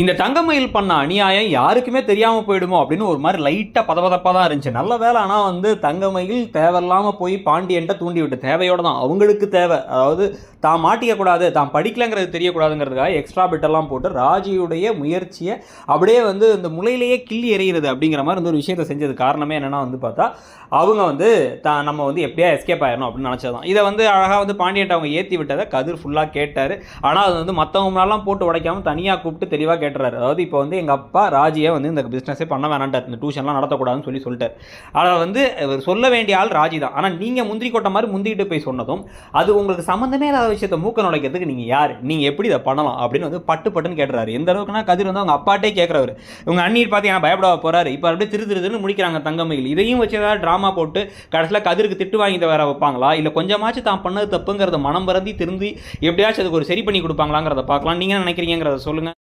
இந்த தங்கமயில் பண்ண அநியாயம் யாருக்குமே தெரியாமல் போயிடுமோ அப்படின்னு ஒரு மாதிரி லைட்டாக பதப்பதப்பாக தான் இருந்துச்சு. நல்ல வேலை. ஆனால் வந்து தங்கமயில் தேவையில்லாமல் போய் பாண்டியன்ட்ட தூண்டி விட்டு தேவையோடு தான் அவங்களுக்கு தேவை. அதாவது தான் மாட்டிக்கக்கூடாது, தான் படிக்கலைங்கிறது தெரியக்கூடாதுங்கிறதுக்காக எக்ஸ்ட்ரா பிட்டெல்லாம் போட்டு ராஜியுடைய முயற்சியை அப்படியே வந்து இந்த முளையிலேயே கிள்ளி எறிகிறது அப்படிங்கிற மாதிரி வந்து ஒரு விஷயத்தை செஞ்சது. காரணமே என்னென்னா வந்து பார்த்தா அவங்க வந்து நம்ம வந்து எப்படியா எஸ்கேப் ஆயிடணும் அப்படின்னு நினச்சதான். இதை வந்து அழகாக வந்து பாண்டியன்ட்ட அவங்க ஏற்றி விட்டதை கதிர் ஃபுல்லாக கேட்டார். ஆனால் அது வந்து மற்றவங்களாலாம் போட்டு உடைக்காமல் தனியாக கூப்பிட்டு தெளிவாக கேட்டுறாரு. அதாவது இப்போ வந்து எங்கள் அப்பா ராஜியை வந்து இந்த பிஸ்னஸே பண்ண வேணான்ட்டார், இந்த டியூஷன்லாம் நடத்தக்கூடாதுன்னு சொல்லிட்டார். அதை வந்து சொல்ல வேண்டிய ஆள் ராஜி தான். ஆனால் நீங்கள் முந்திரி கொட்ட மாதிரி முந்திக்கிட்டு போய் சொன்னதும் அது உங்களுக்கு சம்மந்தமே இல்லாத விஷயத்தை மூக்க நுழைக்கிறதுக்கு நீங்கள் யார், நீங்கள் எப்படி இதை பண்ணலாம் அப்படின்னு வந்து பட்டுன்னு கேட்டுறாரு. எந்த அளவுக்குனா கதிர் வந்து அவங்க அப்பாட்டே கேட்குறவர். உங்கள் அண்ணீர் பார்த்து ஏன்னா பயப்பட போகிறாரு. இப்போ அப்படியே திருன்னு முடிக்கிறாங்க தங்கமயில். இதையும் வச்சு ஏதாவது ட்ராமா போட்டு கடைசியில் கதிருக்கு திட்டு வாங்கி வேற வைப்பாங்களா, இல்லை கொஞ்சமாச்சும் தான் பண்ணது தப்புங்கிறத மனம் பறந்தி திருந்தி எப்படியாச்சும் அதுக்கு ஒரு சரி பண்ணி கொடுப்பாங்களாங்கிறத பார்க்கலாம். நீங்கள் நினைக்கிறீங்கிறத சொல்லுங்கள்.